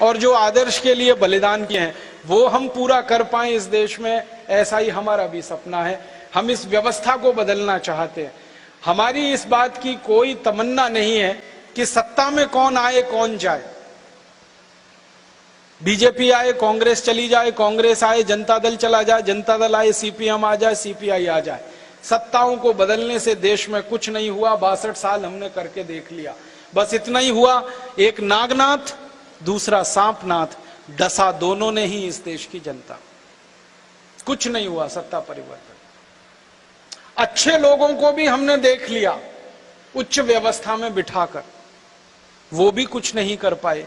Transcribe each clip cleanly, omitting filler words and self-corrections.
और जो आदर्श के लिए बलिदान किए हैं वो हम पूरा कर पाए इस देश में, ऐसा ही हमारा भी सपना है। हम इस व्यवस्था को बदलना चाहते हैं। हमारी इस बात की कोई तमन्ना नहीं है कि सत्ता में कौन आए कौन जाए, बीजेपी आए कांग्रेस चली जाए, कांग्रेस आए जनता दल चला जाए, जनता दल आए सीपीएम आ जाए, सीपीआई आ जाए। सत्ताओं को बदलने से देश में कुछ नहीं हुआ। 62 साल हमने करके देख लिया। बस इतना ही हुआ, एक नागनाथ दूसरा सांपनाथ, डसा दोनों ने ही इस देश की जनता। कुछ नहीं हुआ सत्ता परिवर्तन। अच्छे लोगों को भी हमने देख लिया उच्च व्यवस्था में बिठाकर, वो भी कुछ नहीं कर पाए।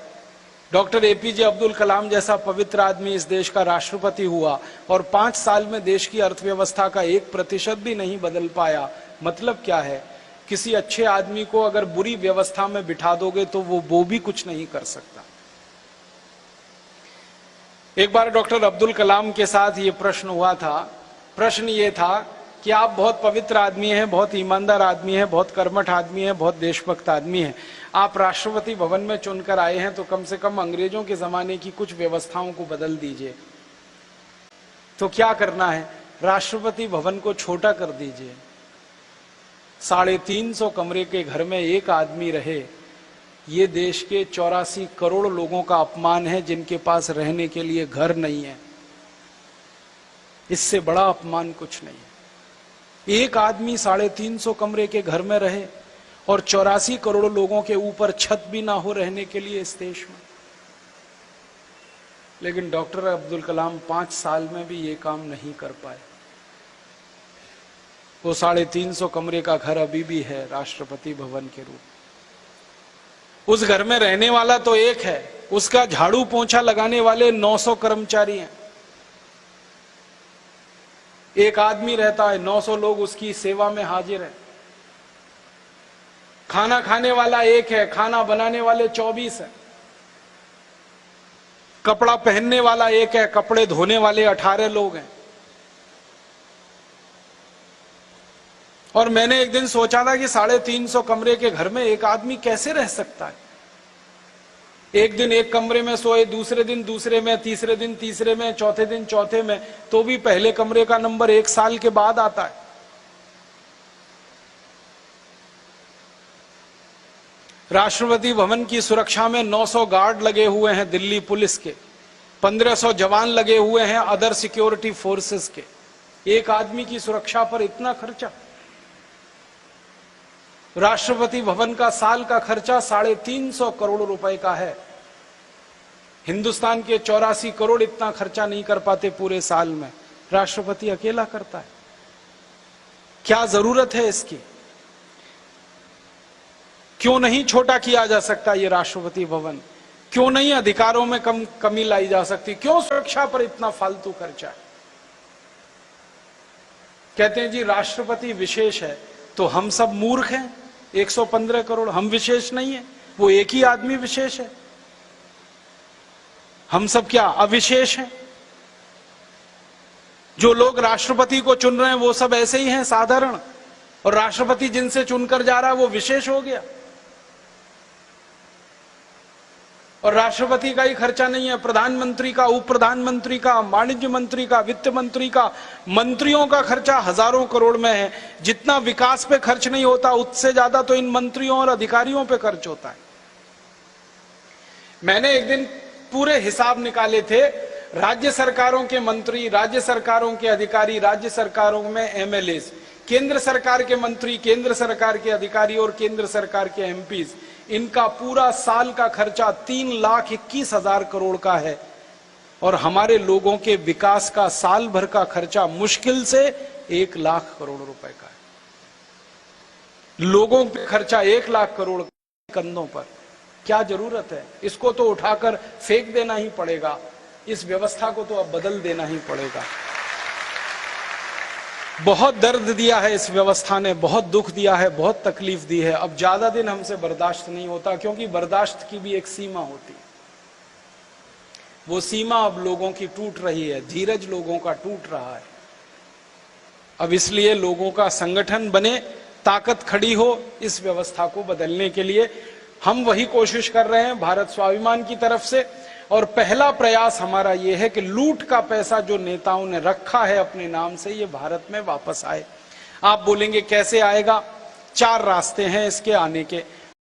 डॉक्टर एपीजे अब्दुल कलाम जैसा पवित्र आदमी इस देश का राष्ट्रपति हुआ और 5 साल में देश की अर्थव्यवस्था का 1% भी नहीं बदल पाया। मतलब क्या है? किसी अच्छे आदमी को अगर बुरी व्यवस्था में बिठा दोगे तो वो भी कुछ नहीं कर सकता। एक बार डॉक्टर अब्दुल कलाम के साथ ये प्रश्न हुआ था। प्रश्न ये था कि आप बहुत पवित्र आदमी हैं, बहुत ईमानदार आदमी हैं, बहुत कर्मठ आदमी हैं, बहुत देशभक्त आदमी हैं। आप राष्ट्रपति भवन में चुनकर आए हैं तो कम से कम अंग्रेजों के जमाने की कुछ व्यवस्थाओं को बदल दीजिए। तो क्या करना है? राष्ट्रपति भवन को छोटा कर दीजिए। 350 कमरे के घर में एक आदमी रहे, ये देश के 84 करोड़ लोगों का अपमान है जिनके पास रहने के लिए घर नहीं है। इससे बड़ा अपमान कुछ नहीं है। एक आदमी 350 कमरे के घर में रहे और 84 करोड़ लोगों के ऊपर छत भी ना हो रहने के लिए इस देश में। लेकिन डॉक्टर अब्दुल कलाम 5 साल में भी ये काम नहीं कर पाए। वो 350 कमरे का घर अभी भी है राष्ट्रपति भवन के रूप। उस घर में रहने वाला तो एक है, उसका झाड़ू पोंछा लगाने वाले 900 कर्मचारी हैं। एक आदमी रहता है, 900 लोग उसकी सेवा में हाजिर हैं। खाना खाने वाला एक है, खाना बनाने वाले 24 हैं। कपड़ा पहनने वाला एक है, कपड़े धोने वाले 18 लोग हैं। और मैंने एक दिन सोचा था कि 350 कमरे के घर में एक आदमी कैसे रह सकता है। एक दिन एक कमरे में सोए, दूसरे दिन दूसरे में, तीसरे दिन तीसरे में, चौथे दिन चौथे में, तो भी पहले कमरे का नंबर 1 साल के बाद आता है। राष्ट्रपति भवन की सुरक्षा में 900 गार्ड लगे हुए हैं दिल्ली पुलिस के, 1500 जवान लगे हुए हैं अदर सिक्योरिटी फोर्सेस के। एक आदमी की सुरक्षा पर इतना खर्चा। राष्ट्रपति भवन का साल का खर्चा 350 करोड़ रुपए का है। हिंदुस्तान के 84 करोड़ इतना खर्चा नहीं कर पाते पूरे साल में, राष्ट्रपति अकेला करता है। क्या जरूरत है इसकी? क्यों नहीं छोटा किया जा सकता ये राष्ट्रपति भवन? क्यों नहीं अधिकारों में कमी लाई जा सकती? क्यों सुरक्षा पर इतना फालतू खर्चा है? कहते हैं जी राष्ट्रपति विशेष है, तो हम सब मूर्ख हैं। 115 करोड़ हम विशेष नहीं है, वो एक ही आदमी विशेष है। हम सब क्या अविशेष हैं? जो लोग राष्ट्रपति को चुन रहे हैं वो सब ऐसे ही हैं, साधारण, और राष्ट्रपति जिनसे चुनकर जा रहा है वो विशेष हो गया। और राष्ट्रपति का ही खर्चा नहीं है, प्रधानमंत्री का, उप प्रधानमंत्री का, वाणिज्य मंत्री का, वित्त मंत्री का, मंत्रियों का खर्चा हजारों करोड़ में है। जितना विकास पे खर्च नहीं होता उससे ज्यादा तो इन मंत्रियों और अधिकारियों पे खर्च होता है। मैंने एक दिन पूरे हिसाब निकाले थे, राज्य सरकारों के मंत्री, राज्य सरकारों के अधिकारी, राज्य सरकारों में एमएलएस, केंद्र सरकार के मंत्री, केंद्र सरकार के अधिकारी और केंद्र सरकार के एमपीज, इनका पूरा साल का खर्चा 3,21,000 करोड़ का है। और हमारे लोगों के विकास का साल भर का खर्चा मुश्किल से 1 लाख करोड़ रुपए का है। लोगों पे खर्चा 1 लाख करोड़ कंधों पर। क्या जरूरत है? इसको तो उठाकर फेंक देना ही पड़ेगा। इस व्यवस्था को तो अब बदल देना ही पड़ेगा। बहुत दर्द दिया है इस व्यवस्था ने, बहुत दुख दिया है, बहुत तकलीफ दी है। अब ज्यादा दिन हमसे बर्दाश्त नहीं होता, क्योंकि बर्दाश्त की भी एक सीमा होती है। वो सीमा अब लोगों की टूट रही है, धीरज लोगों का टूट रहा है। अब इसलिए लोगों का संगठन बने, ताकत खड़ी हो इस व्यवस्था को बदलने के लिए। हम वही कोशिश कर रहे हैं भारत स्वाभिमान की तरफ से। और पहला प्रयास हमारा ये है कि लूट का पैसा जो नेताओं ने रखा है अपने नाम से, ये भारत में वापस आए। आप बोलेंगे कैसे आएगा? 4 रास्ते हैं इसके आने के।